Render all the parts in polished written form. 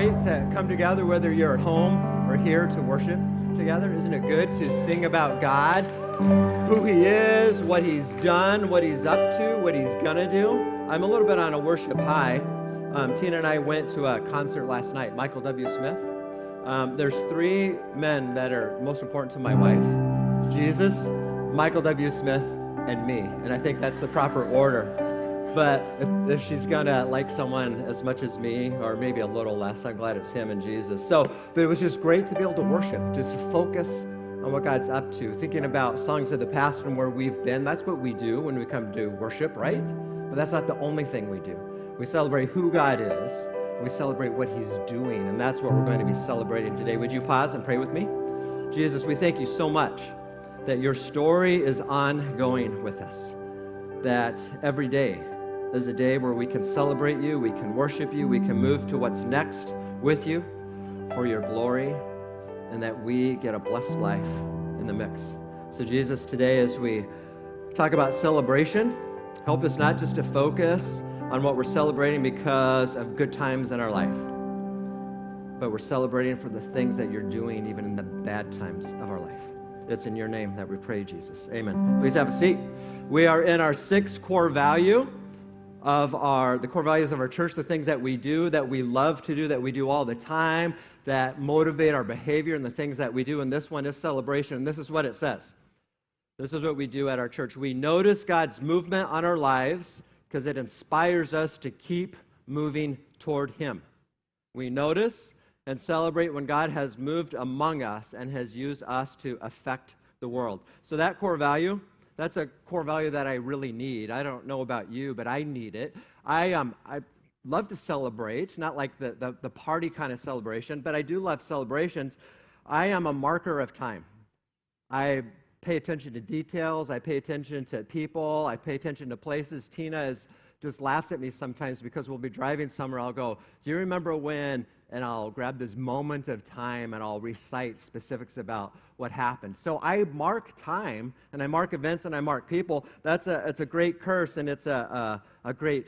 great to come together, whether you're at home or here to worship together? Isn't it good to sing about God, who He is, what He's done, what He's up to, what He's gonna do? I'm a little bit on a worship high. Tina and I went to a concert last night, Michael W. Smith. There's three men that are most important to my wife: Jesus, Michael W. Smith, and me. And I think that's the proper order. But if she's gonna like someone as much as me, or maybe a little less, I'm glad it's him and Jesus. But it was just great to be able to worship, just to focus on what God's up to, thinking about songs of the past and where we've been. That's what we do when we come to worship, right? But that's not the only thing we do. We celebrate who God is, and we celebrate what He's doing, and that's what we're going to be celebrating today. Would you pause and pray with me? Jesus, we thank You so much that Your story is ongoing with us, that every day is a day where we can celebrate You, we can worship You, we can move to what's next with You for Your glory, and that we get a blessed life in the mix. So Jesus, today as we talk about celebration, help us not just to focus on what we're celebrating because of good times in our life, but we're celebrating for the things that You're doing even in the bad times of our life. It's in Your name that we pray, Jesus. Amen. Please have a seat. We are in our sixth core value of the core values of our church, the things that we do, that we love to do, that we do all the time, that motivate our behavior, and the things that we do. And this one is celebration. And this is what it says. This is what we do at our church. We notice God's movement on our lives because it inspires us to keep moving toward Him. We notice and celebrate when God has moved among us and has used us to affect the world. So that core value, that's a core value that I really need. I don't know about you, but I need it. I love to celebrate, not like the party kind of celebration, but I do love celebrations. I am a marker of time. I pay attention to details. I pay attention to people. I pay attention to places. Tina just laughs at me sometimes because we'll be driving somewhere. I'll go, do you remember when? And I'll grab this moment of time and I'll recite specifics about what happened. So I mark time, and I mark events, and I mark people. It's a great curse, and it's a great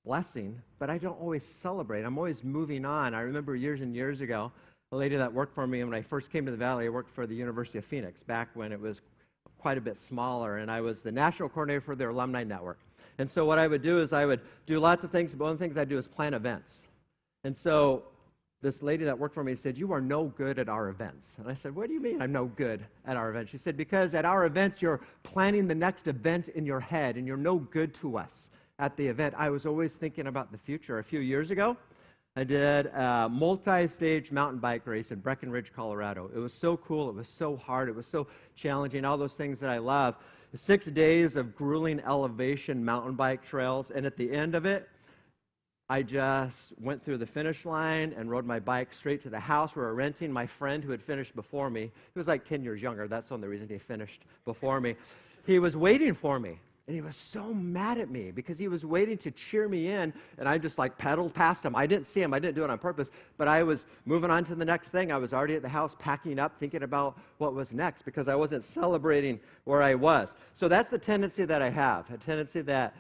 blessing, but I don't always celebrate. I'm always moving on. I remember years and years ago, a lady that worked for me when I first came to the Valley. I worked for the University of Phoenix back when it was quite a bit smaller, and I was the national coordinator for their alumni network. And so what I would do is I would do lots of things, but one of the things I do is plan events. And so this lady that worked for me said, "You are no good at our events." And I said, "What do you mean I'm no good at our events?" She said, "Because at our events, you're planning the next event in your head, and you're no good to us at the event." I was always thinking about the future. A few years ago, I did a multi-stage mountain bike race in Breckenridge, Colorado. It was so cool. It was so hard. It was so challenging, all those things that I love. 6 days of grueling elevation mountain bike trails, and at the end of it, I just went through the finish line and rode my bike straight to the house we were renting. My friend who had finished before me, he was like 10 years younger. That's the only reason he finished before me. He was waiting for me, and he was so mad at me because he was waiting to cheer me in, and I just like pedaled past him. I didn't see him. I didn't do it on purpose, but I was moving on to the next thing. I was already at the house packing up, thinking about what was next because I wasn't celebrating where I was. So that's the tendency that I have, a tendency that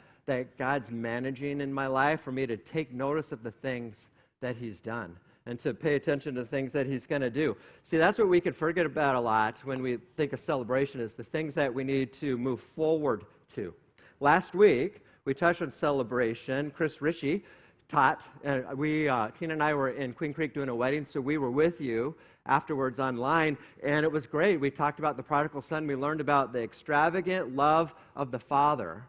God's managing in my life, for me to take notice of the things that He's done and to pay attention to the things that He's going to do. See, that's what we could forget about a lot when we think of celebration, is the things that we need to move forward to. Last week, we touched on celebration. Chris Ritchie taught, and Tina and I were in Queen Creek doing a wedding, so we were with you afterwards online, and it was great. We talked about the prodigal son. We learned about the extravagant love of the Father,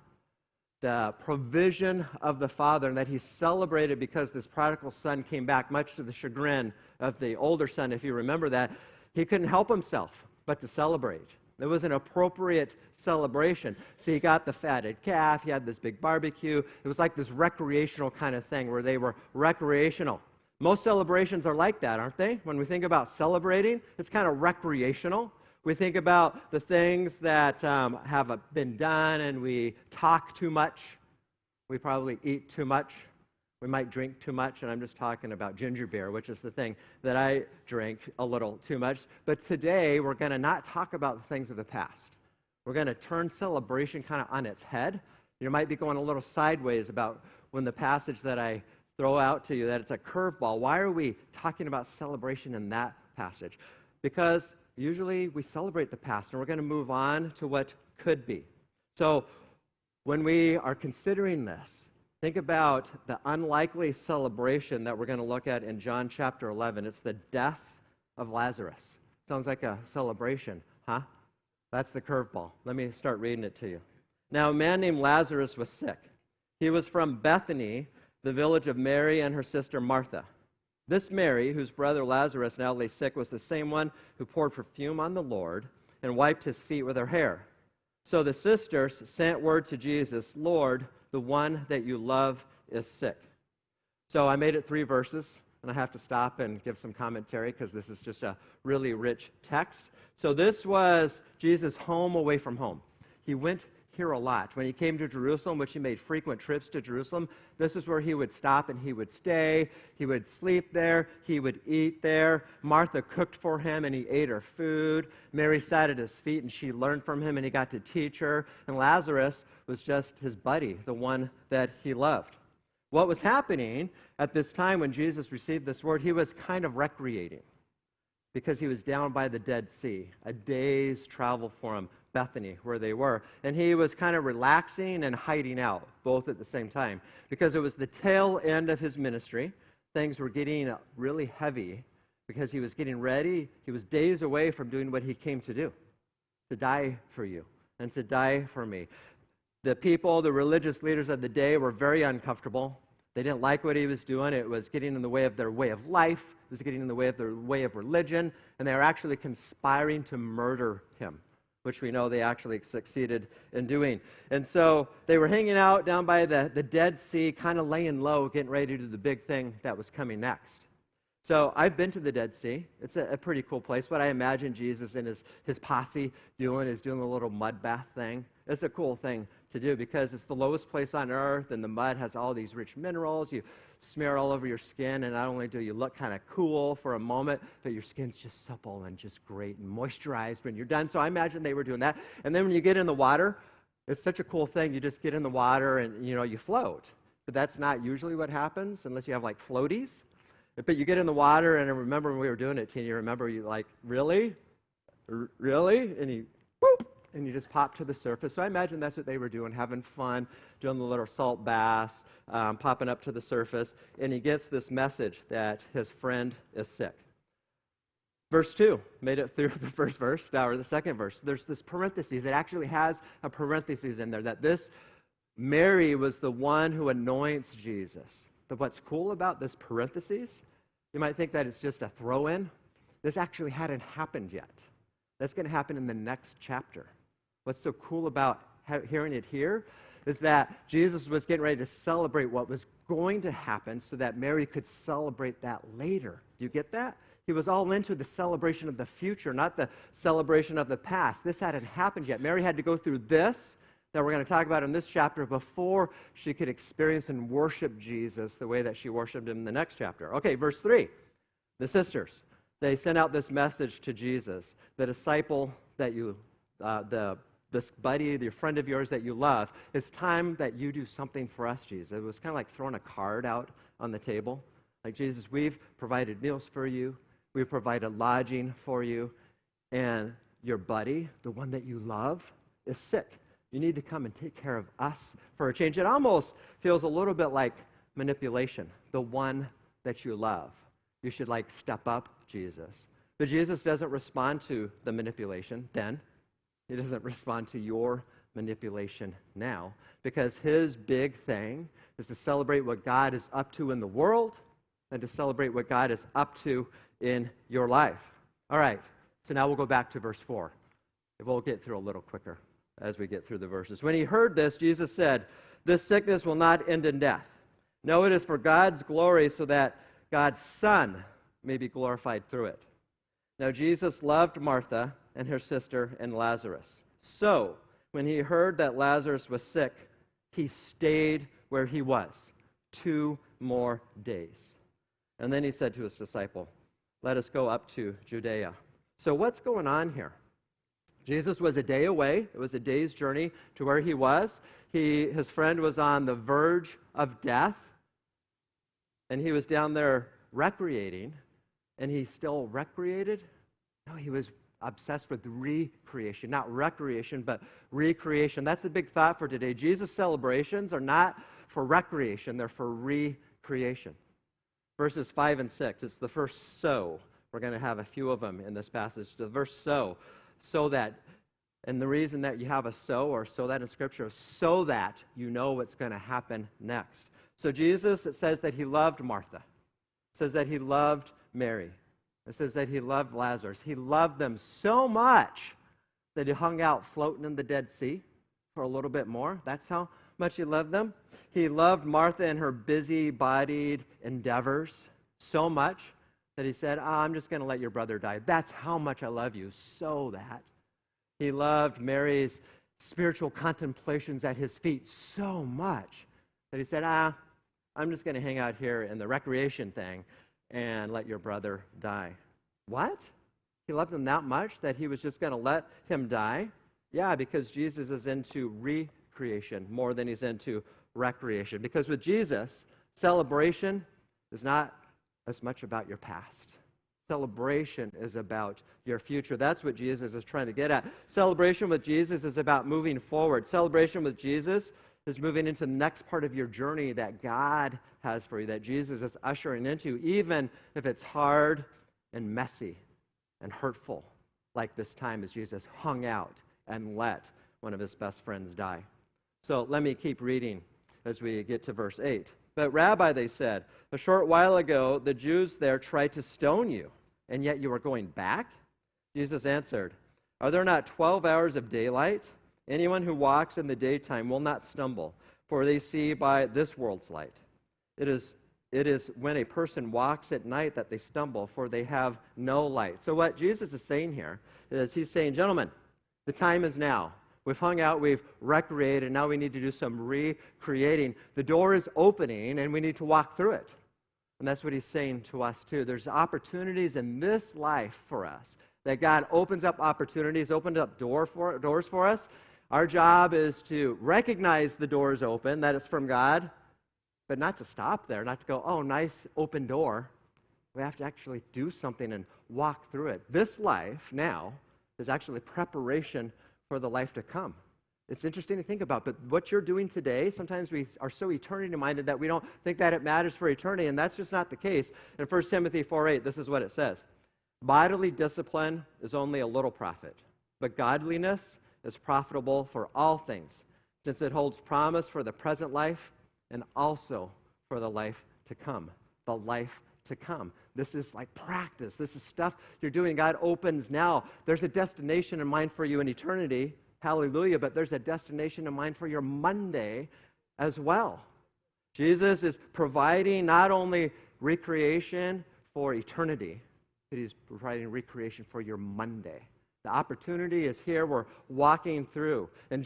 the provision of the Father, and that He celebrated because this prodigal son came back, much to the chagrin of the older son. If you remember that, he couldn't help himself but to celebrate. It was an appropriate celebration. So he got the fatted calf, he had this big barbecue. It was like this recreational kind of thing where they were recreational. Most celebrations are like that, aren't they? When we think about celebrating, it's kind of recreational. We think about the things that have been done, and we talk too much. We probably eat too much. We might drink too much, and I'm just talking about ginger beer, which is the thing that I drink a little too much. But today, we're going to not talk about the things of the past. We're going to turn celebration kind of on its head. You might be going a little sideways about when the passage that I throw out to you that it's a curveball. Why are we talking about celebration in that passage? Because usually we celebrate the past, and we're going to move on to what could be. So when we are considering this, think about the unlikely celebration that we're going to look at in John chapter 11. It's the death of Lazarus. Sounds like a celebration, huh? That's the curveball. Let me start reading it to you. Now, a man named Lazarus was sick. He was from Bethany, the village of Mary and her sister Martha. This Mary, whose brother Lazarus now lay sick, was the same one who poured perfume on the Lord and wiped his feet with her hair. So the sisters sent word to Jesus, Lord, the one that you love is sick. So I made it 3 verses, and I have to stop and give some commentary because this is just a really rich text. So this was Jesus' home away from home. He went here a lot. When he came to Jerusalem, which he made frequent trips to Jerusalem, this is where he would stop and he would stay. He would sleep there. He would eat there. Martha cooked for him and he ate her food. Mary sat at his feet and she learned from him and he got to teach her. And Lazarus was just his buddy, the one that he loved. What was happening at this time when Jesus received this word, he was kind of recreating because he was down by the Dead Sea, a day's travel for him, Bethany, where they were. And he was kind of relaxing and hiding out, both at the same time, because it was the tail end of his ministry. Things were getting really heavy because he was getting ready. He was days away from doing what he came to do, to die for you and to die for me. The people, the religious leaders of the day were very uncomfortable. They didn't like what he was doing. It was getting in the way of their way of life. It was getting in the way of their way of religion. And they were actually conspiring to murder him, which we know they actually succeeded in doing. And so they were hanging out down by the Dead Sea, kind of laying low, getting ready to do the big thing that was coming next. So I've been to the Dead Sea. It's a pretty cool place. What I imagine Jesus and his posse doing is doing a little mud bath thing. It's a cool thing to do because it's the lowest place on earth, and the mud has all these rich minerals. You smear all over your skin, and not only do you look kind of cool for a moment, but your skin's just supple and just great and moisturized when you're done. So I imagine they were doing that. And then when you get in the water, it's such a cool thing. You just get in the water and, you float. But that's not usually what happens unless you have, like, floaties. But you get in the water, and I remember when we were doing it, Tina, you remember you like, really? Really? And you, whoop, and you just pop to the surface. So I imagine that's what they were doing, having fun, doing the little salt baths, popping up to the surface. And he gets this message that his friend is sick. Verse 2, made it through the first verse, now or the second verse. There's this parenthesis. It actually has a parenthesis in there that this Mary was the one who anoints Jesus. But what's cool about this parentheses, you might think that it's just a throw-in. This actually hadn't happened yet. That's going to happen in the next chapter. What's so cool about hearing it here is that Jesus was getting ready to celebrate what was going to happen so that Mary could celebrate that later. Do you get that? He was all into the celebration of the future, not the celebration of the past. This hadn't happened yet. Mary had to go through this that we're going to talk about in this chapter before she could experience and worship Jesus the way that she worshiped him in the next chapter. Okay, verse 3. The sisters, they sent out this message to Jesus. The disciple that you, this buddy, the friend of yours that you love, it's time that you do something for us, Jesus. It was kind of like throwing a card out on the table. Like, Jesus, we've provided meals for you. We've provided lodging for you. And your buddy, the one that you love, is sick. You need to come and take care of us for a change. It almost feels a little bit like manipulation, the one that you love. You should, like, step up, Jesus. But Jesus doesn't respond to the manipulation then. He doesn't respond to your manipulation now, because his big thing is to celebrate what God is up to in the world and to celebrate what God is up to in your life. All right, so now we'll go back to verse 4. We'll get through a little quicker as we get through the verses. When he heard this, Jesus said, "This sickness will not end in death. No, it is for God's glory, so that God's Son may be glorified through it." Now Jesus loved Martha and her sister and Lazarus. So when he heard that Lazarus was sick, he stayed where he was 2 more days. And then he said to his disciple, "Let us go up to Judea." So what's going on here? Jesus was a day away. It was a day's journey to where he was. His friend was on the verge of death. and he was down there recreating, and he still recreated? No, he was obsessed with recreation, not recreation, but recreation. That's the big thought for today. Jesus' celebrations are not for recreation, they're for recreation. Verses 5 and 6, it's the first so. We're going to have a few of them in this passage. The verse so that, and the reason that you have a so that in Scripture is so that you know what's going to happen next. So Jesus, it says that he loved Martha. It says that he loved Mary. It says that he loved Lazarus. He loved them so much that he hung out floating in the Dead Sea for a little bit more. That's how much he loved them. He loved Martha and her busy-bodied endeavors so much that he said, I'm just going to let your brother die. That's how much I love you, so that. He loved Mary's spiritual contemplations at his feet so much that he said, I'm just going to hang out here in the recreation thing and let your brother die. What? He loved him that much that he was just going to let him die? Yeah, because Jesus is into recreation more than he's into recreation. Because with Jesus, celebration is not as much about your past. Celebration is about your future. That's what Jesus is trying to get at. Celebration with Jesus is about moving forward. Celebration with Jesus is moving into the next part of your journey that God has for you, that Jesus is ushering into, even if it's hard and messy and hurtful, like this time as Jesus hung out and let one of his best friends die. So let me keep reading as we get to verse 8. But Rabbi, they said, a short while ago the Jews there tried to stone you, and yet you are going back? Jesus answered, are there not 12 hours of daylight? Anyone who walks in the daytime will not stumble, for they see by this world's light. It is when a person walks at night that they stumble, for they have no light. So what Jesus is saying here is he's saying, gentlemen, the time is now. We've hung out, we've recreated, now we need to do some recreating. The door is opening, and we need to walk through it. And that's what he's saying to us, too. There's opportunities in this life for us, that God opens up opportunities, opens up doors for us. Our job is to recognize the door is open, that it's from God, but not to stop there, not to go, oh, nice open door. We have to actually do something and walk through it. This life now is actually preparation for the life to come. It's interesting to think about, but what you're doing today, sometimes we are so eternity-minded that we don't think that it matters for eternity, and that's just not the case. In 1 Timothy 4:8, this is what it says. Bodily discipline is only a little profit, but godliness is profitable for all things, since it holds promise for the present life and also for the life to come. The life to come. This is like practice. This is stuff you're doing. God opens now. There's a destination in mind for you in eternity. Hallelujah. But there's a destination in mind for your Monday as well. Jesus is providing not only recreation for eternity, but he's providing recreation for your Monday. The opportunity is here. We're walking through. In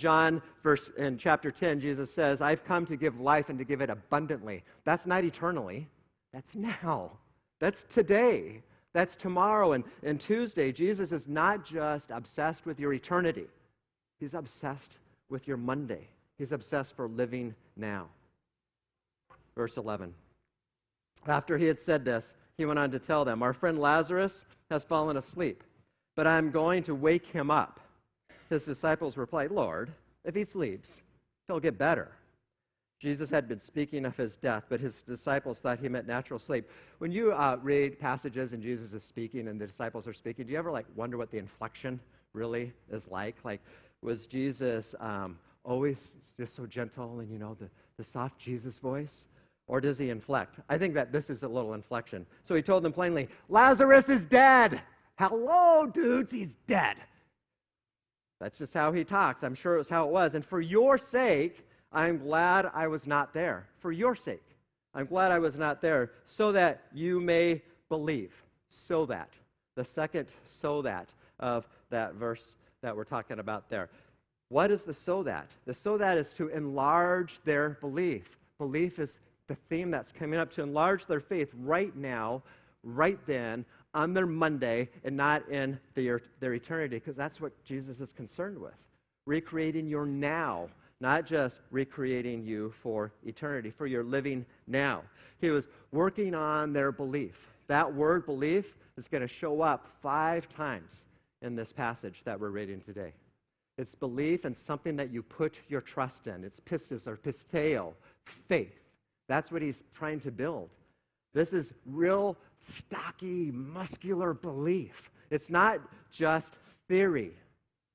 in chapter 10, Jesus says, I've come to give life and to give it abundantly. That's not eternally. That's now. That's today. That's tomorrow. And Tuesday, Jesus is not just obsessed with your eternity. He's obsessed with your Monday. He's obsessed for living now. Verse 11. After he had said this, he went on to tell them, our friend Lazarus has fallen asleep, but I'm going to wake him up. His disciples replied, Lord, if he sleeps, he'll get better. Jesus had been speaking of his death, but his disciples thought he meant natural sleep. When you read passages and Jesus is speaking and the disciples are speaking, do you ever wonder what the inflection really is like? Was Jesus always just so gentle and, the soft Jesus voice? Or does he inflect? I think that this is a little inflection. So he told them plainly, Lazarus is dead. Hello, dudes, he's dead. That's just how he talks. I'm sure it was how it was. And for your sake, I'm glad I was not there. For your sake, I'm glad I was not there, so that you may believe. So that. The second so that of that verse that we're talking about there. What is the so that? The so that is to enlarge their belief. Belief is the theme that's coming up, to enlarge their faith right now, right then, on their Monday, and not in their eternity, because that's what Jesus is concerned with. Recreating your now, not just recreating you for eternity, for your living now. He was working on their belief. That word belief is going to show up 5 times in this passage that we're reading today. It's belief in something that you put your trust in. It's pistis or pisteo, faith. That's what he's trying to build. This is real stocky, muscular belief. It's not just theory.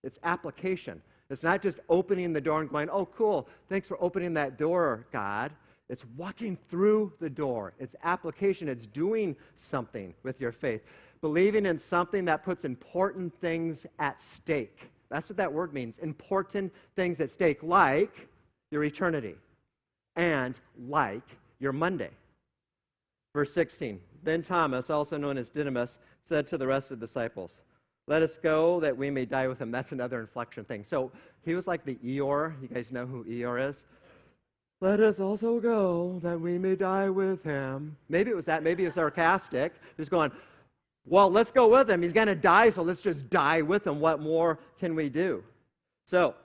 It's application. It's not just opening the door and going, oh, cool, thanks for opening that door, God. It's walking through the door. It's application. It's doing something with your faith. Believing in something that puts important things at stake. That's what that word means, important things at stake, like your eternity and like your Monday. Verse 16, then Thomas, also known as Didymus, said to the rest of the disciples, let us go that we may die with him. That's another inflection thing. So he was like the Eeyore. You guys know who Eeyore is? Let us also go that we may die with him. Maybe it was that. Maybe it was sarcastic. He was going, well, let's go with him. He's going to die, so let's just die with him. What more can we do? So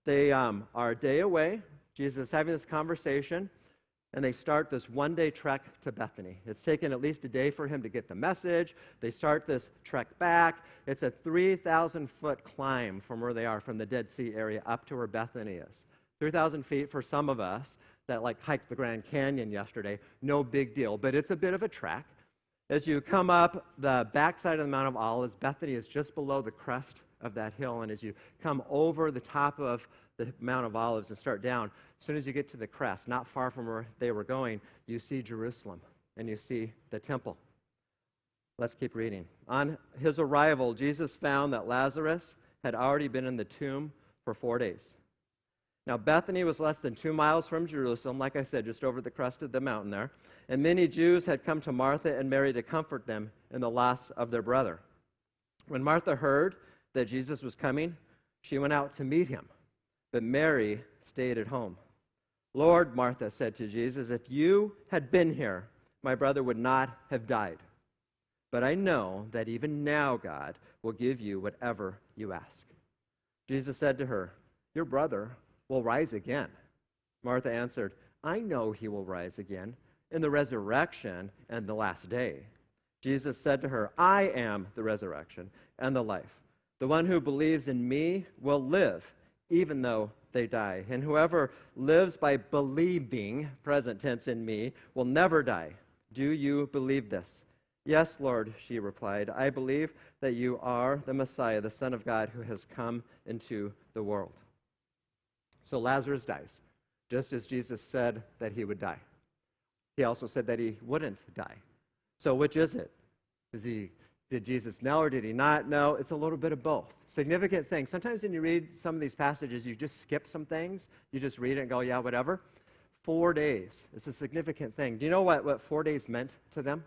they are a day away. Jesus is having this conversation. And they start this one-day trek to Bethany. It's taken at least a day for him to get the message. They start this trek back. It's a 3,000-foot climb from where they are, from the Dead Sea area up to where Bethany is. 3,000 feet for some of us that hiked the Grand Canyon yesterday. No big deal, but it's a bit of a trek. As you come up the backside of the Mount of Olives, Bethany is just below the crest of that hill. And as you come over the top of the Mount of Olives and start down, as soon as you get to the crest, not far from where they were going, you see Jerusalem and you see the temple. Let's keep reading. On his arrival, Jesus found that Lazarus had already been in the tomb for 4 days. Now, Bethany was less than 2 miles from Jerusalem, like I said, just over the crest of the mountain there. And many Jews had come to Martha and Mary to comfort them in the loss of their brother. When Martha heard that Jesus was coming, she went out to meet him. But Mary stayed at home. Lord, Martha said to Jesus, if you had been here, my brother would not have died. But I know that even now God will give you whatever you ask. Jesus said to her, your brother will rise again. Martha answered, I know he will rise again in the resurrection and the last day. Jesus said to her, I am the resurrection and the life. The one who believes in me will live, even though they die. And whoever lives by believing, present tense, in me, will never die. Do you believe this? Yes, Lord, she replied. I believe that you are the Messiah, the Son of God, who has come into the world. So Lazarus dies, just as Jesus said that he would die. He also said that he wouldn't die. So which is it? Did Jesus know or did he not know? It's a little bit of both. Significant things. Sometimes when you read some of these passages, you just skip some things. You just read it and go, yeah, whatever. 4 days. It's a significant thing. Do you know what 4 days meant to them?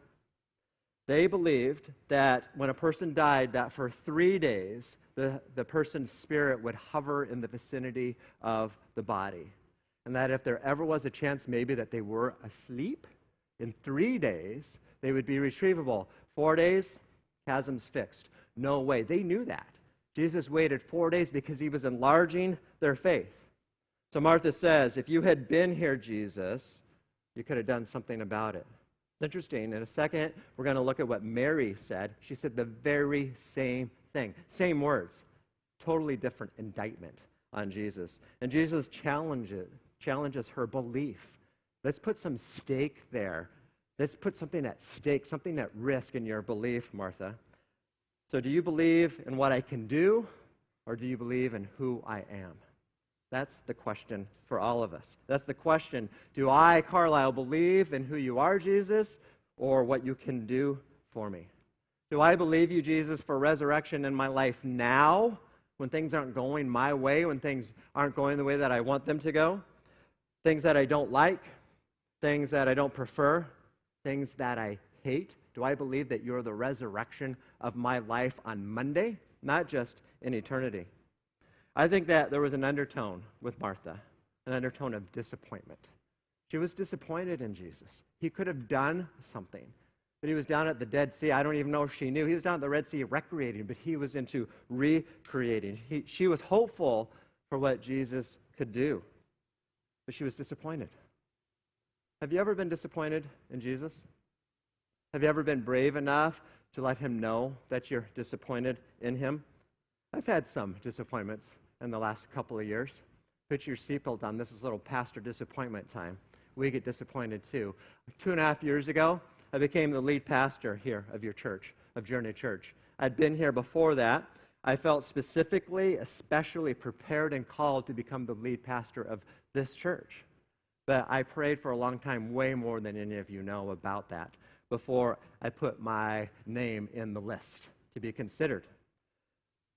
They believed that when a person died, that for 3 days, the person's spirit would hover in the vicinity of the body. And that if there ever was a chance maybe that they were asleep, in 3 days, they would be retrievable. 4 days, chasm's fixed. No way. They knew that. Jesus waited 4 days because he was enlarging their faith. So Martha says, if you had been here, Jesus, you could have done something about it. It's interesting. In a second, we're going to look at what Mary said. She said the very same thing. Same words. Totally different indictment on Jesus. And Jesus challenges her belief. Let's put some stake there. Let's put something at stake, something at risk in your belief, Martha. So do you believe in what I can do, or do you believe in who I am? That's the question for all of us. That's the question. Do I, Carlisle, believe in who you are, Jesus, or what you can do for me? Do I believe you, Jesus, for resurrection in my life now, when things aren't going my way, when things aren't going the way that I want them to go? Things that I don't like, things that I don't prefer, things that I hate. Do I believe that you're the resurrection of my life on Monday, not just in eternity? I think that there was an undertone with Martha, an undertone of disappointment. She was disappointed in Jesus. He could have done something, but he was down at the Dead Sea. I don't even know if she knew. He was down at the Red Sea recreating, but he was into recreating. She was hopeful for what Jesus could do. But she was disappointed. Have you ever been disappointed in Jesus? Have you ever been brave enough to let him know that you're disappointed in him? I've had some disappointments in the last couple of years. Put your seatbelt on. This is a little pastor disappointment time. We get disappointed too. 2.5 years ago, I became the lead pastor here of your church, of Journey Church. I'd been here before that. I felt specifically, especially prepared and called to become the lead pastor of this church. But I prayed for a long time, way more than any of you know about that, before I put my name in the list to be considered.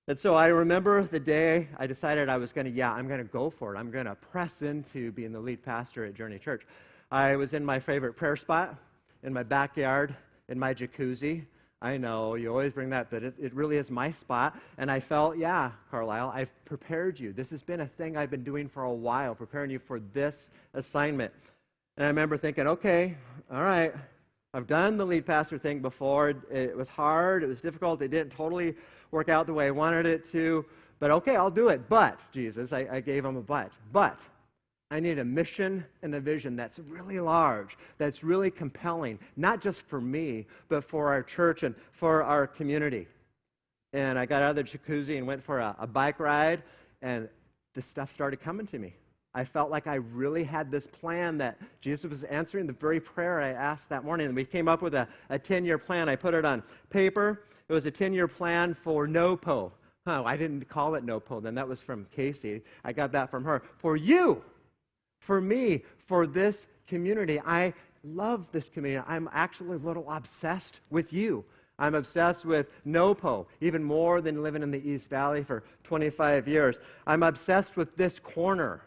And so I remember the day I decided I'm going to go for it. I'm going to press into being the lead pastor at Journey Church. I was in my favorite prayer spot, in my backyard, in my jacuzzi. I know, you always bring that, but it really is my spot. And I felt, Carlisle, I've prepared you. This has been a thing I've been doing for a while, preparing you for this assignment. And I remember thinking, okay, all right, I've done the lead pastor thing before. It was hard. It was difficult. It didn't totally work out the way I wanted it to. But okay, I'll do it. But, Jesus, I gave him a but. But I need a mission and a vision that's really large, that's really compelling, not just for me, but for our church and for our community. And I got out of the jacuzzi and went for a bike ride, and this stuff started coming to me. I felt like I really had this plan that Jesus was answering the very prayer I asked that morning. And we came up with a 10-year plan. I put it on paper. It was a 10-year plan for NOPO. I didn't call it NOPO then. That was from Casey. I got that from her. For you. For me, for this community. I love this community. I'm actually a little obsessed with you. I'm obsessed with NOPO, even more than living in the East Valley for 25 years. I'm obsessed with this corner.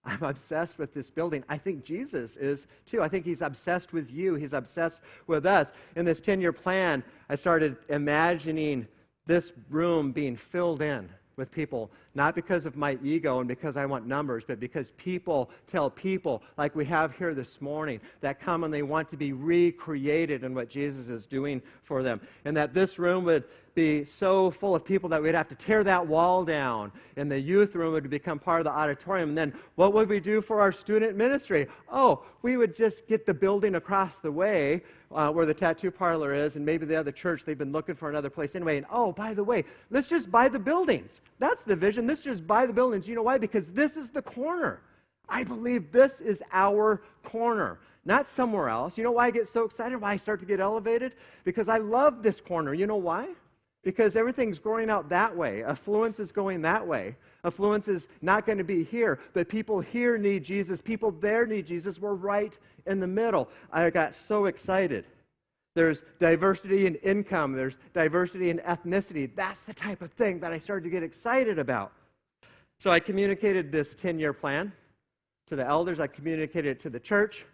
I'm obsessed with this building. I think Jesus is too. I think he's obsessed with you. He's obsessed with us. In this 10-year plan, I started imagining this room being filled in with people, not because of my ego and because I want numbers, but because people tell people, like we have here this morning, that come and they want to be recreated in what Jesus is doing for them. And that this room would be so full of people that we'd have to tear that wall down, and the youth room would become part of the auditorium. And then what would we do for our student ministry? Oh, we would just get the building across the way where the tattoo parlor is, and maybe the other church, they've been looking for another place anyway. And oh, by the way, let's just buy the buildings. That's the vision. Let's just buy the buildings. You know why? Because this is the corner. I believe this is our corner, not somewhere else. You know why I get so excited? Why I start to get elevated? Because I love this corner. You know why? Because everything's growing out that way. Affluence is going that way. Affluence is not going to be here, but people here need Jesus. People there need Jesus. We're right in the middle. I got so excited. There's diversity in income. There's diversity in ethnicity. That's the type of thing that I started to get excited about. So I communicated this 10-year plan to the elders. I communicated it to the church.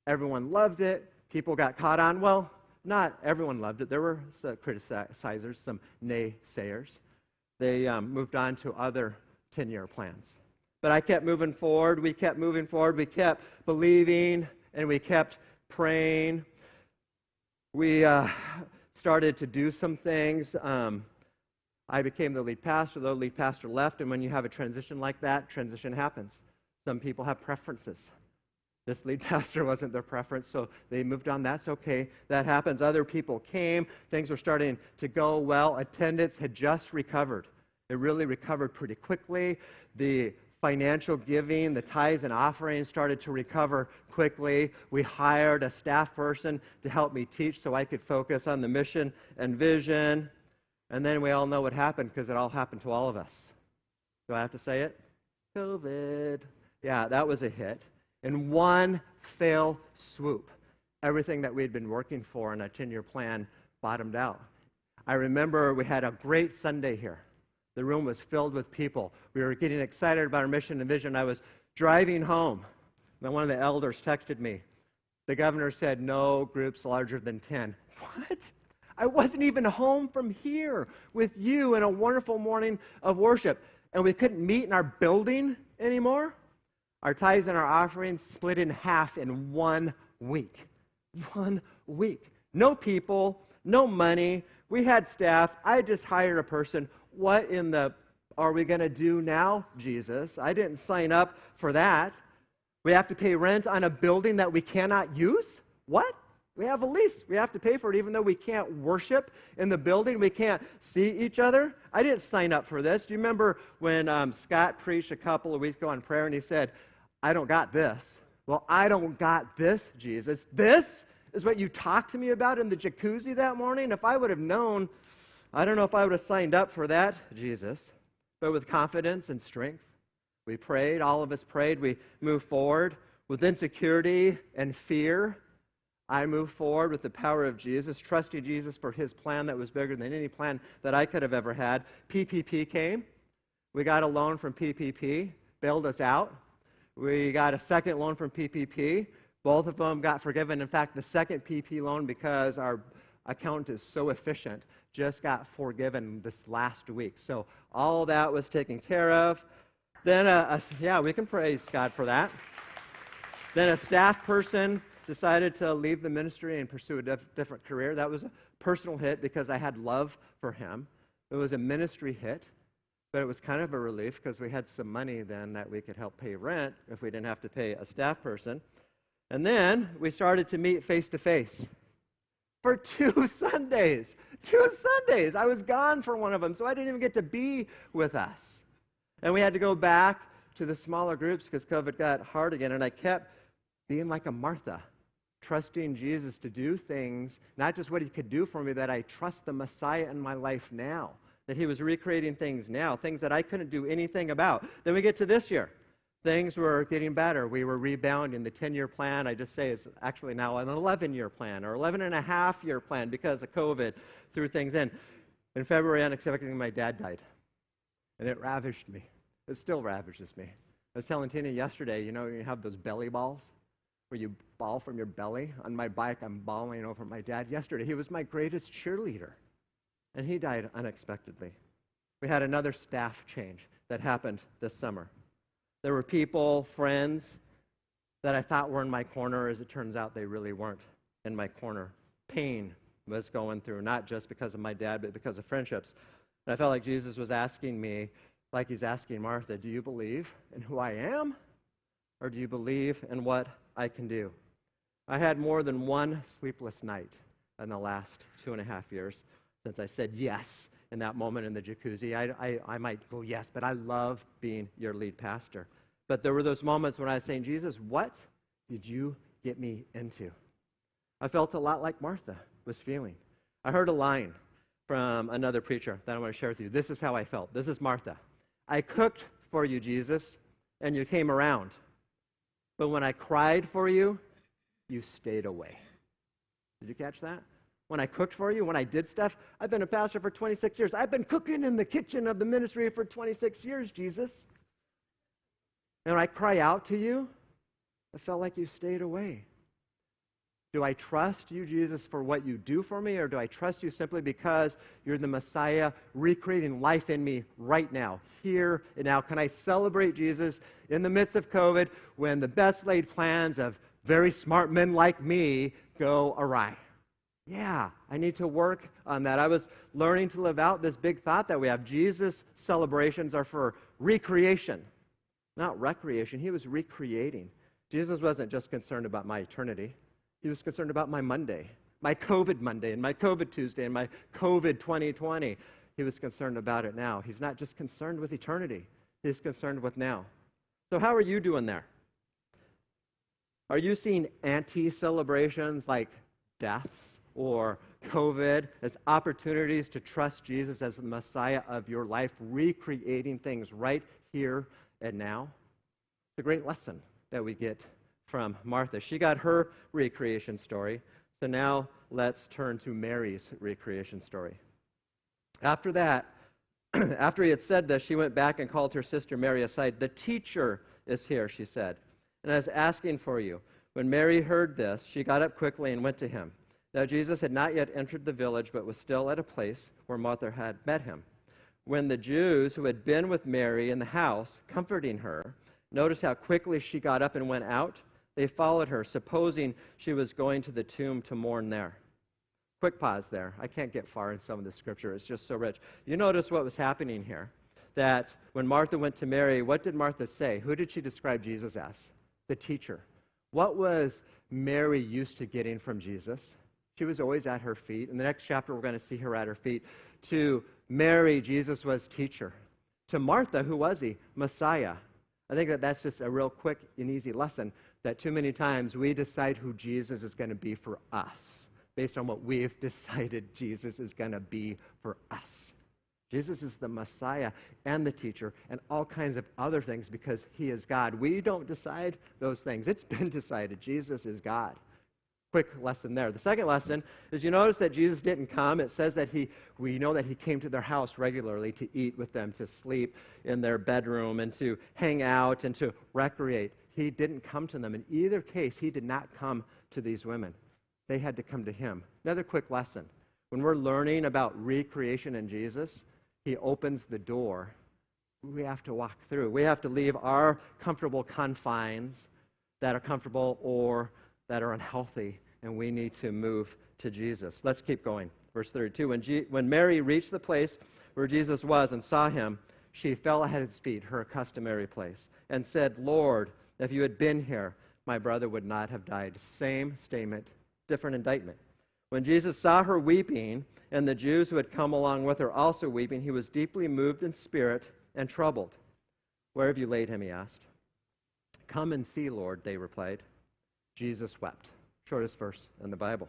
Everyone loved it. People got caught on. Well, not everyone loved it. There were some criticizers, some naysayers. They moved on to other 10-year plans. But I kept moving forward. We kept moving forward. We kept believing, and we kept praying. We started to do some things. I became the lead pastor. The lead pastor left, and when you have a transition like that, transition happens. Some people have preferences. This lead pastor wasn't their preference, so they moved on. That's okay. That happens. Other people came. Things were starting to go well. Attendance had just recovered. It really recovered pretty quickly. The financial giving, the tithes and offerings started to recover quickly. We hired a staff person to help me teach so I could focus on the mission and vision. And then we all know what happened because it all happened to all of us. Do I have to say it? COVID. Yeah, that was a hit. In one fell swoop, everything that we'd been working for in a 10-year plan bottomed out. I remember we had a great Sunday here. The room was filled with people. We were getting excited about our mission and vision. I was driving home, and one of the elders texted me. The governor said, no groups larger than 10. What? I wasn't even home from here with you in a wonderful morning of worship, and we couldn't meet in our building anymore? Our tithes and our offerings split in half in 1 week. 1 week. No people, no money. We had staff. I just hired a person. What in the are we going to do now, Jesus? I didn't sign up for that. We have to pay rent on a building that we cannot use? What? We have a lease. We have to pay for it even though we can't worship in the building. We can't see each other. I didn't sign up for this. Do you remember when Scott preached a couple of weeks ago on prayer and he said, I don't got this. Well, I don't got this, Jesus. This is what you talked to me about in the jacuzzi that morning? If I would have known, I don't know if I would have signed up for that, Jesus. But with confidence and strength, we prayed. All of us prayed. We moved forward. With insecurity and fear, I moved forward with the power of Jesus, trusting Jesus for his plan that was bigger than any plan that I could have ever had. PPP came. We got a loan from PPP, bailed us out. We got a second loan from PPP. Both of them got forgiven. In fact, the second PP loan, because our account is so efficient, just got forgiven this last week. So all that was taken care of. Then, we can praise God for that. Then a staff person decided to leave the ministry and pursue a different career. That was a personal hit because I had love for him. It was a ministry hit, but it was kind of a relief because we had some money then that we could help pay rent if we didn't have to pay a staff person. And then we started to meet face-to-face for 2 Sundays. 2 Sundays. I was gone for one of them, so I didn't even get to be with us. And we had to go back to the smaller groups because COVID got hard again, and I kept being like a Martha, trusting Jesus to do things, not just what he could do for me, that I trust the Messiah in my life now, that he was recreating things now, things that I couldn't do anything about. Then we get to this year. Things were getting better. We were rebounding. The 10-year plan, I just say, is actually now an 11-year plan or 11-and-a-half-year plan because of COVID threw things in. In February, unexpectedly, my dad died, and it ravaged me. It still ravages me. I was telling Tina yesterday, you have those belly balls where you ball from your belly. On my bike, I'm bawling over my dad yesterday. He was my greatest cheerleader, and he died unexpectedly. We had another staff change that happened this summer. There were people, friends, that I thought were in my corner. As it turns out, they really weren't in my corner. Pain was going through, not just because of my dad, but because of friendships. And I felt like Jesus was asking me, like he's asking Martha, do you believe in who I am, or do you believe in what I can do? I had more than one sleepless night in the last 2.5 years since I said yes in that moment in the jacuzzi. I might go yes, but I love being your lead pastor. But there were those moments when I was saying, Jesus, what did you get me into? I felt a lot like Martha was feeling. I heard a line from another preacher that I want to share with you. This is how I felt. This is Martha. I cooked for you, Jesus, and you came around. But when I cried for you, you stayed away. Did you catch that? When I cooked for you, when I did stuff, I've been a pastor for 26 years. I've been cooking in the kitchen of the ministry for 26 years, Jesus. And when I cry out to you, I felt like you stayed away. Do I trust you, Jesus, for what you do for me, or do I trust you simply because you're the Messiah recreating life in me right now, here and now? Can I celebrate Jesus in the midst of COVID when the best laid plans of very smart men like me go awry? Yeah, I need to work on that. I was learning to live out this big thought that we have. Jesus' celebrations are for recreation, not recreation. He was recreating. Jesus wasn't just concerned about my eternity. He was concerned about my Monday, my COVID Monday, and my COVID Tuesday, and my COVID 2020. He was concerned about it now. He's not just concerned with eternity. He's concerned with now. So how are you doing there? Are you seeing anti-celebrations like deaths or COVID as opportunities to trust Jesus as the Messiah of your life, recreating things right here and now? It's a great lesson that we get from Martha. She got her recreation story. So now let's turn to Mary's recreation story. After that, after he had said this, she went back and called her sister Mary aside. The teacher is here, she said, and I was asking for you. When Mary heard this, she got up quickly and went to him. Now Jesus had not yet entered the village, but was still at a place where Martha had met him. When the Jews who had been with Mary in the house, comforting her, noticed how quickly she got up and went out, they followed her, supposing she was going to the tomb to mourn there. Quick pause there. I can't get far in some of the scripture. It's just so rich. You notice what was happening here. that when Martha went to Mary, what did Martha say? Who did she describe Jesus as? The teacher. What was Mary used to getting from Jesus? She was always at her feet. In the next chapter, we're going to see her at her feet. To Mary, Jesus was teacher. To Martha, who was he? Messiah. I think that's just a real quick and easy lesson, that too many times we decide who Jesus is going to be for us based on what we've decided Jesus is going to be for us. Jesus is the Messiah and the teacher and all kinds of other things because he is God. We don't decide those things. It's been decided. Jesus is God. Quick lesson there. The second lesson is you notice that Jesus didn't come. It says that we know that he came to their house regularly to eat with them, to sleep in their bedroom, and to hang out and to recreate. He didn't come to them. In either case, he did not come to these women. They had to come to him. Another quick lesson. When we're learning about recreation in Jesus, he opens the door. We have to walk through. We have to leave our comfortable confines that are comfortable or that are unhealthy, and we need to move to Jesus. Let's keep going. Verse 32, when Mary reached the place where Jesus was and saw him, she fell at his feet, her customary place, and said, "Lord, if you had been here, my brother would not have died." Same statement, different indictment. When Jesus saw her weeping, and the Jews who had come along with her also weeping, he was deeply moved in spirit and troubled. "Where have you laid him?" he asked. "Come and see, Lord," they replied. Jesus wept. Shortest verse in the Bible.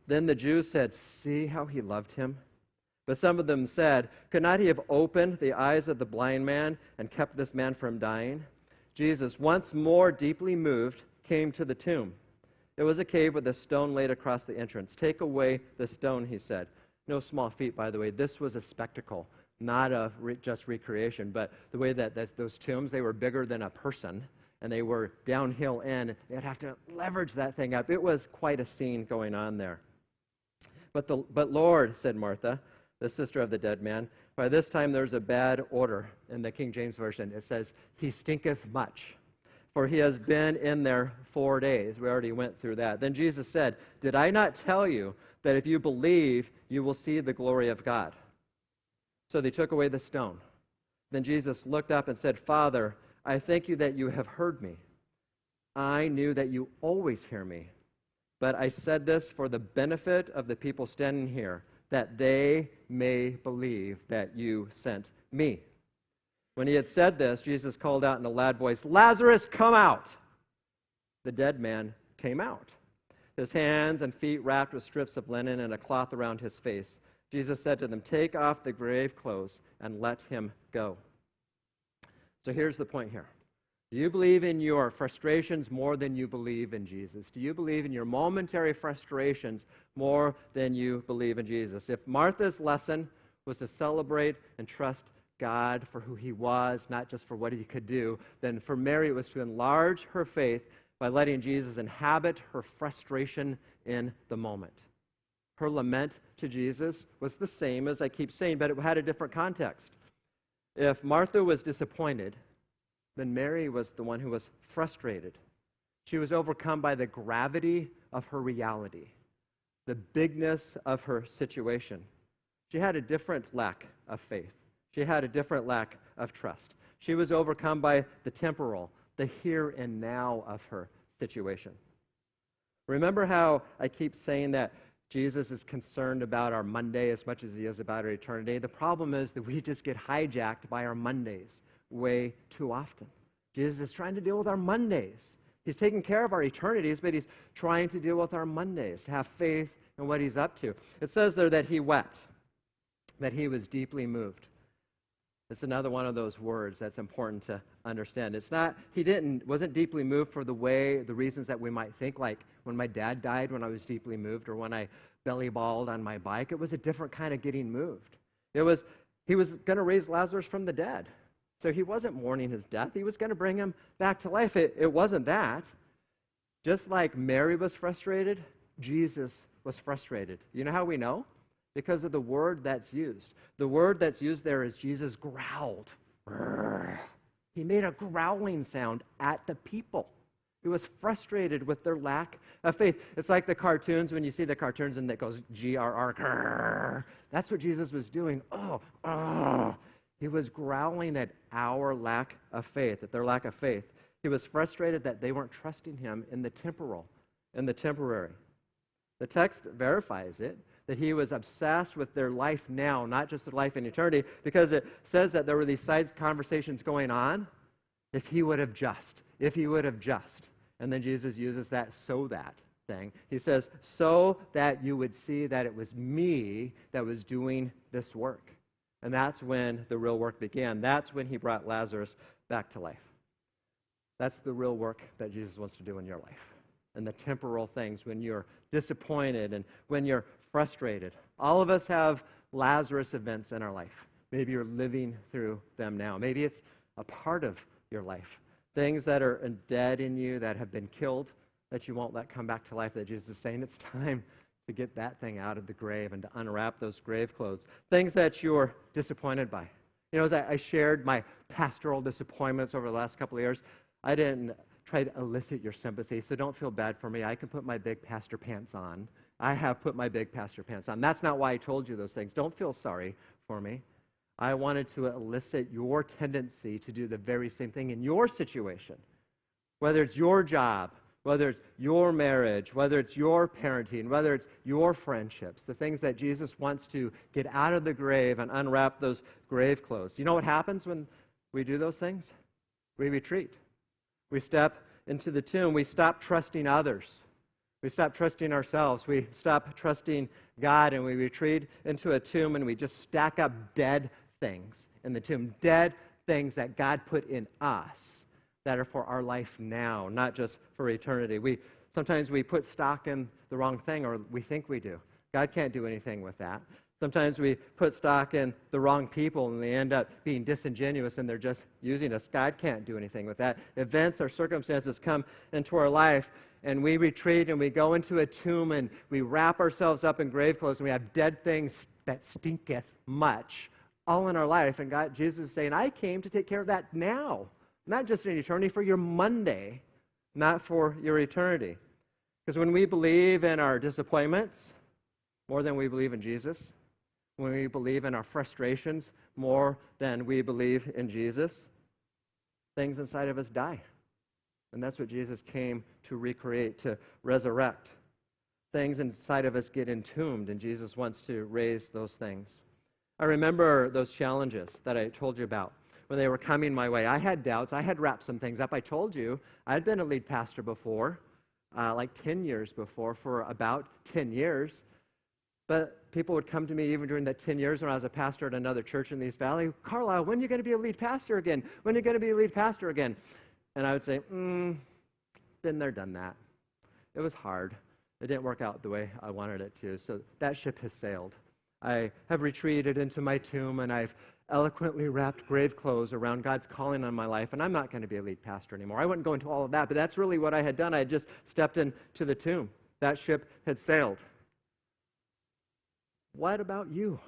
Then the Jews said, "See how he loved him?" But some of them said, "Could not he have opened the eyes of the blind man and kept this man from dying?" Jesus, once more deeply moved, came to the tomb. It was a cave with a stone laid across the entrance. "Take away the stone," he said. No small feat, by the way. This was a spectacle, not of just recreation, but the way that those tombs, they were bigger than a person, and they were downhill in. They'd have to leverage that thing up. It was quite a scene going on there. But Lord, said Martha, the sister of the dead man, by this time there's a bad odor. In the King James Version, it says, "He stinketh much, for he has been in there 4 days." We already went through that. Then Jesus said, "Did I not tell you that if you believe, you will see the glory of God?" So they took away the stone. Then Jesus looked up and said, "Father, I thank you that you have heard me. I knew that you always hear me. But I said this for the benefit of the people standing here, that they may believe that you sent me." When he had said this, Jesus called out in a loud voice, "Lazarus, come out!" The dead man came out, his hands and feet wrapped with strips of linen and a cloth around his face. Jesus said to them, "Take off the grave clothes and let him go." So here's the point here. Do you believe in your frustrations more than you believe in Jesus? Do you believe in your momentary frustrations more than you believe in Jesus? If Martha's lesson was to celebrate and trust God for who he was, not just for what he could do, then for Mary it was to enlarge her faith by letting Jesus inhabit her frustration in the moment. Her lament to Jesus was the same, as I keep saying, but it had a different context. If Martha was disappointed, then Mary was the one who was frustrated. She was overcome by the gravity of her reality, the bigness of her situation. She had a different lack of faith. She had a different lack of trust. She was overcome by the temporal, the here and now of her situation. Remember how I keep saying that Jesus is concerned about our Monday as much as he is about our eternity? The problem is that we just get hijacked by our Mondays way too often. Jesus is trying to deal with our Mondays. He's taking care of our eternities, but he's trying to deal with our Mondays, to have faith in what he's up to. It says there that he wept, that he was deeply moved. It's another one of those words that's important to understand. It's not, wasn't deeply moved for the reasons that we might think, like when my dad died when I was deeply moved, or when I belly balled on my bike. It was a different kind of getting moved. He was going to raise Lazarus from the dead. So he wasn't mourning his death. He was going to bring him back to life. It wasn't that. Just like Mary was frustrated, Jesus was frustrated. You know how we know? Because of the word that's used. The word that's used there is Jesus growled. He made a growling sound at the people. He was frustrated with their lack of faith. It's like the cartoons, when you see the cartoons and it goes GRR. That's what Jesus was doing. He was growling at our lack of faith, at their lack of faith. He was frustrated that they weren't trusting him in the temporal, in the temporary. The text verifies it, that he was obsessed with their life now, not just their life in eternity, because it says that there were these side conversations going on. If he would have just. And then Jesus uses that "so that" thing. He says, so that you would see that it was me that was doing this work. And that's when the real work began. That's when he brought Lazarus back to life. That's the real work that Jesus wants to do in your life. And the temporal things, when you're disappointed and when you're frustrated. All of us have Lazarus events in our life. Maybe you're living through them now. Maybe it's a part of your life. Things that are dead in you, that have been killed, that you won't let come back to life, that Jesus is saying it's time to get that thing out of the grave and to unwrap those grave clothes. Things that you're disappointed by. You know, as I shared my pastoral disappointments over the last couple of years, I didn't try to elicit your sympathy, so don't feel bad for me. I can put my big pastor pants on. I have put my big pastor pants on. That's not why I told you those things. Don't feel sorry for me. I wanted to elicit your tendency to do the very same thing in your situation. Whether it's your job, whether it's your marriage, whether it's your parenting, whether it's your friendships, the things that Jesus wants to get out of the grave and unwrap those grave clothes. You know what happens when we do those things? We retreat. We step into the tomb. We stop trusting others. We stop trusting ourselves. We stop trusting God, and we retreat into a tomb, and we just stack up dead things in the tomb. Dead things that God put in us that are for our life now, not just for eternity. Sometimes we put stock in the wrong thing, or we think we do. God can't do anything with that. Sometimes we put stock in the wrong people, and they end up being disingenuous, and they're just using us. God can't do anything with that. Events or circumstances come into our life, and we retreat, and we go into a tomb, and we wrap ourselves up in grave clothes, and we have dead things that stinketh much all in our life. And Jesus is saying, I came to take care of that now, not just in eternity, for your Monday, not for your eternity. Because when we believe in our disappointments more than we believe in Jesus, when we believe in our frustrations more than we believe in Jesus, things inside of us die. And that's what Jesus came to recreate, to resurrect. Things inside of us get entombed, and Jesus wants to raise those things. I remember those challenges that I told you about when they were coming my way. I had doubts. I had wrapped some things up. I told you I'd been a lead pastor before, like 10 years before, for about 10 years. But people would come to me even during that 10 years when I was a pastor at another church in the East Valley. Carlisle, when are you going to be a lead pastor again? When are you going to be a lead pastor again? And I would say, been there, done that. It was hard. It didn't work out the way I wanted it to. So that ship has sailed. I have retreated into my tomb, and I've eloquently wrapped grave clothes around God's calling on my life, and I'm not going to be a lead pastor anymore. I wouldn't go into all of that, but that's really what I had done. I had just stepped into the tomb. That ship had sailed. What about you?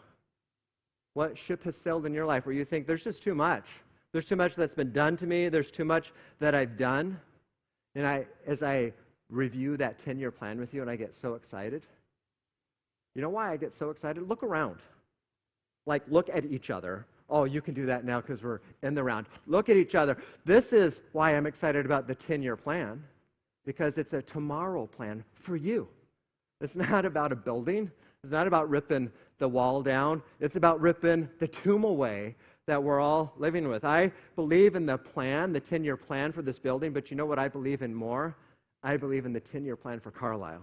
What ship has sailed in your life where you think there's just too much? There's too much that's been done to me. There's too much that I've done. And as I review that 10-year plan with you, and I get so excited. You know why I get so excited? Look around. Like, look at each other. Oh, you can do that now because we're in the round. Look at each other. This is why I'm excited about the 10-year plan, because it's a tomorrow plan for you. It's not about a building. It's not about ripping the wall down. It's about ripping the tomb away that we're all living with. I believe in the plan, the 10-year plan for this building, but you know what I believe in more? I believe in the 10-year plan for Carlisle.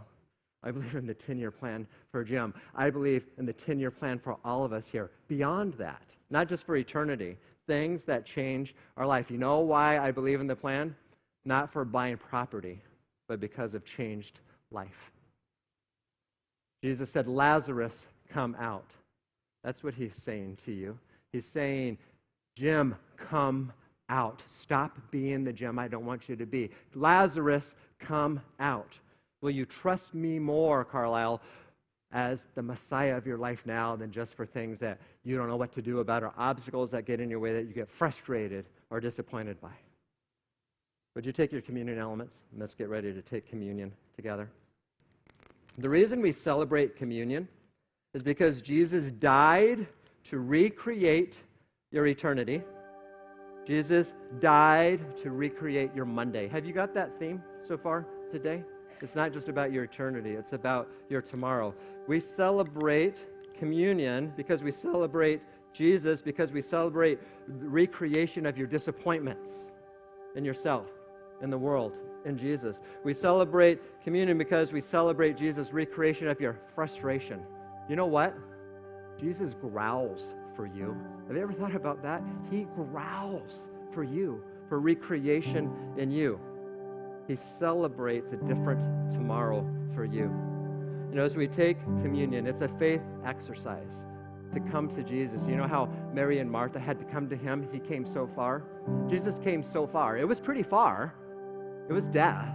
I believe in the 10-year plan for Jim. I believe in the 10-year plan for all of us here. Beyond that, not just for eternity, things that change our life. You know why I believe in the plan? Not for buying property, but because of changed life. Jesus said, Lazarus, come out. That's what he's saying to you. He's saying, Jim, come out. Stop being the Jim I don't want you to be. Lazarus, come out. Will you trust me more, Carlisle, as the Messiah of your life now than just for things that you don't know what to do about or obstacles that get in your way that you get frustrated or disappointed by? Would you take your communion elements? And let's get ready to take communion together. The reason we celebrate communion is because Jesus died to recreate your eternity. Jesus died to recreate your Monday. Have you got that theme so far today? It's not just about your eternity. It's about your tomorrow. We celebrate communion because we celebrate Jesus, because we celebrate the recreation of your disappointments in yourself, in the world, in Jesus. We celebrate communion because we celebrate Jesus' recreation of your frustration. You know what? Jesus growls for you. Have you ever thought about that? He growls for you, for recreation in you. He celebrates a different tomorrow for you. You know, as we take communion, it's a faith exercise to come to Jesus. You know how Mary and Martha had to come to him? He came so far. Jesus came so far. It was pretty far. It was death.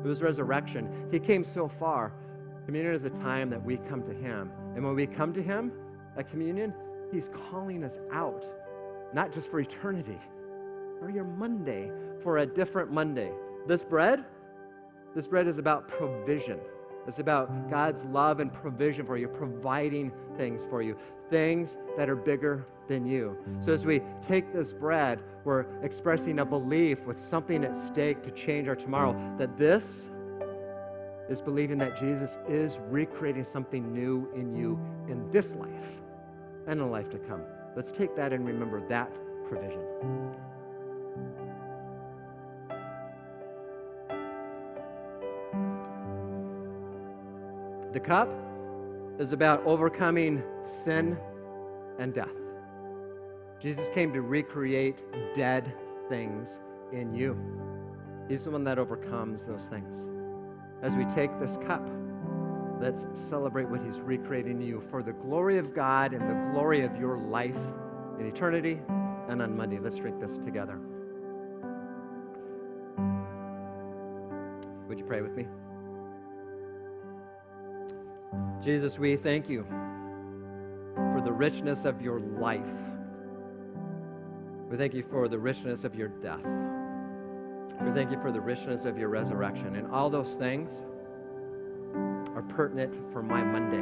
It was resurrection. He came so far. Communion is a time that we come to him. And when we come to him at communion, he's calling us out, not just for eternity, for your Monday, for a different Monday. This bread is about provision. It's about God's love and provision for you, providing things for you, things that are bigger than you. So as we take this bread, we're expressing a belief with something at stake to change our tomorrow, that this is believing that Jesus is recreating something new in you in this life and in a life to come. Let's take that and remember that provision. The cup is about overcoming sin and death. Jesus came to recreate dead things in you. He's the one that overcomes those things. As we take this cup, let's celebrate what he's recreating in you for the glory of God and the glory of your life in eternity and on Monday. Let's drink this together. Would you pray with me? Jesus, we thank you for the richness of your life. We thank you for the richness of your death. We thank you for the richness of your resurrection. And all those things are pertinent for my Monday,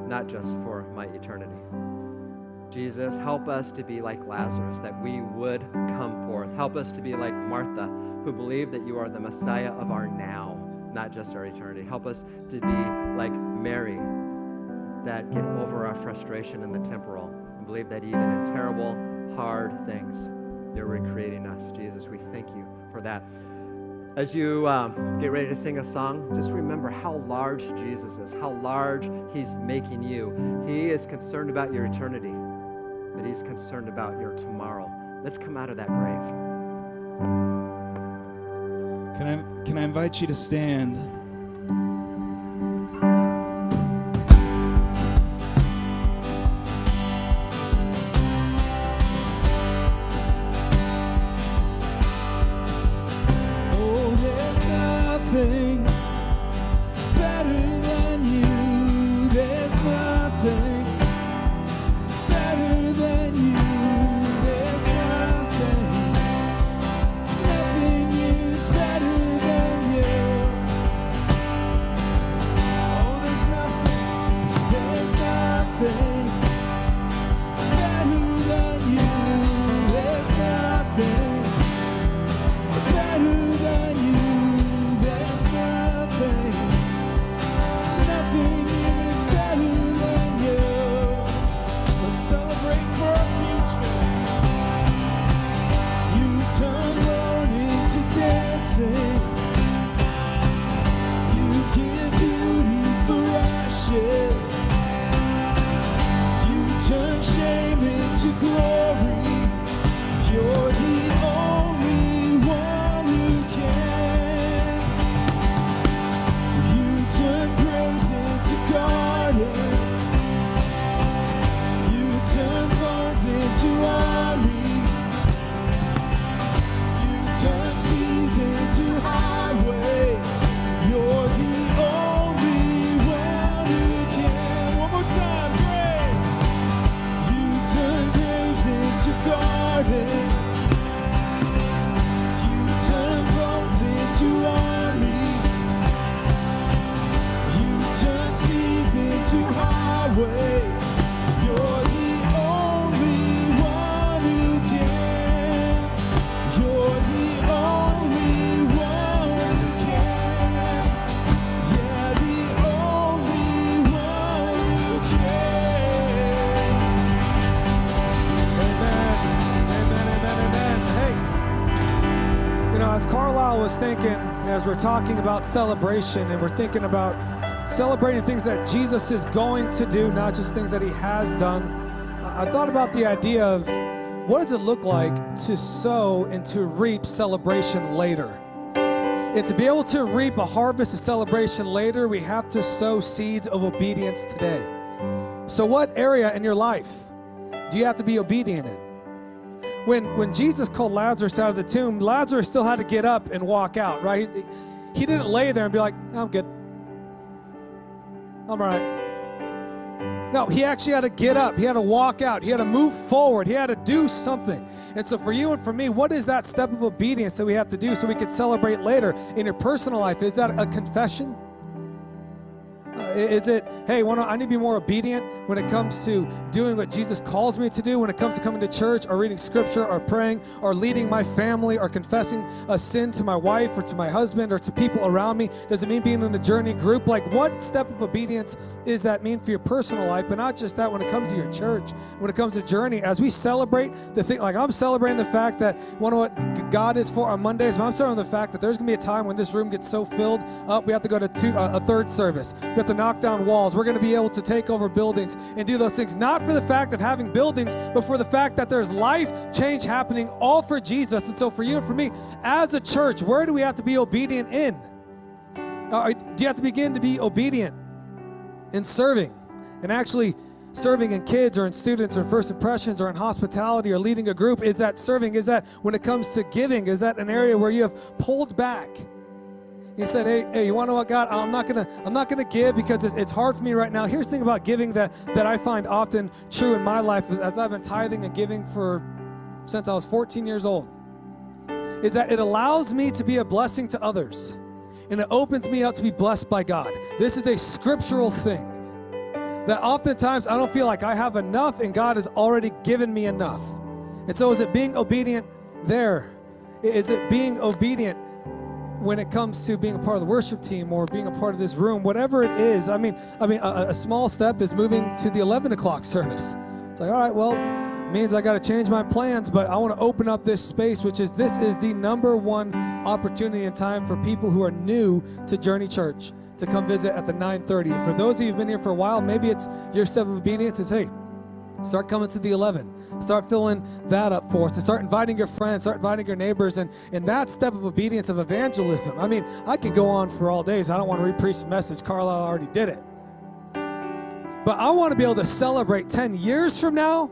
not just for my eternity. Jesus, help us to be like Lazarus, that we would come forth. Help us to be like Martha, who believed that you are the Messiah of our now, not just our eternity. Help us to be like Mary, that get over our frustration in the temporal and believe that even in terrible, hard things, you're recreating us. Jesus, we thank you for that. As you get ready to sing a song, just remember how large Jesus is, how large he's making you. He is concerned about your eternity, but he's concerned about your tomorrow. Let's come out of that grave. Can I invite you to stand? You're the only was thinking, as we're talking about celebration and we're thinking about celebrating things that Jesus is going to do, not just things that he has done, I thought about the idea of what does it look like to sow and to reap celebration later? And to be able to reap a harvest of celebration later, we have to sow seeds of obedience today. So what area in your life do you have to be obedient in? When Jesus called Lazarus out of the tomb, Lazarus still had to get up and walk out, right? He didn't lay there and be like, I'm good. I'm all right. No, he actually had to get up. He had to walk out. He had to move forward. He had to do something. And so for you and for me, what is that step of obedience that we have to do so we can celebrate later in your personal life? Is that a confession? Is it, hey, I need to be more obedient when it comes to doing what Jesus calls me to do, when it comes to coming to church or reading scripture or praying or leading my family or confessing a sin to my wife or to my husband or to people around me? Does it mean being in a journey group? Like, what step of obedience is that mean for your personal life? But not just that when it comes to your church, when it comes to journey, as we celebrate the thing, like I'm celebrating the fact that one of what God is for on Mondays, but I'm celebrating the fact that there's going to be a time when this room gets so filled up, we have to go to a third service. We have to knock down walls. We're going to be able to take over buildings and do those things, not for the fact of having buildings, but for the fact that there's life change happening, all for Jesus. And so for you and for me, as a church, where do we have to be obedient in? Do you have to begin to be obedient in serving and actually serving in kids or in students or first impressions or in hospitality or leading a group? Is that serving? Is that when it comes to giving? Is that an area where you have pulled back? He said, hey, you want to know what, God? I'm not gonna give because it's hard for me right now. Here's the thing about giving that I find often true in my life as I've been tithing and giving since I was 14 years old, is that it allows me to be a blessing to others, and it opens me up to be blessed by God. This is a scriptural thing that oftentimes I don't feel like I have enough, and God has already given me enough. And so is it being obedient there? Is it being obedient when it comes to being a part of the worship team or being a part of this room, whatever it is? I mean, a small step is moving to the 11 o'clock service. It's like, all right, well, it means I got to change my plans, but I want to open up this space, this is the number one opportunity in time for people who are new to Journey Church to come visit at the 9:30. And for those of you who've been here for a while, maybe it's your step of obedience is, hey, start coming to the 11. Start filling that up for us. And start inviting your friends, start inviting your neighbors, and that step of obedience of evangelism. I mean, I could go on for all days. I don't want to re-preach the message. Carlisle already did it. But I want to be able to celebrate 10 years from now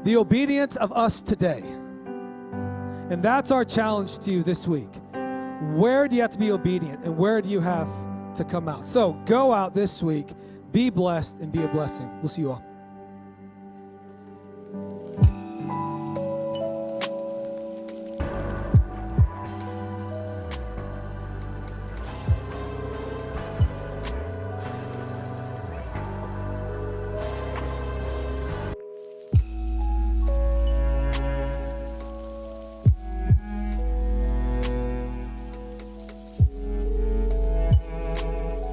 the obedience of us today. And that's our challenge to you this week. Where do you have to be obedient, and where do you have to come out? So go out this week, be blessed, and be a blessing. We'll see you all.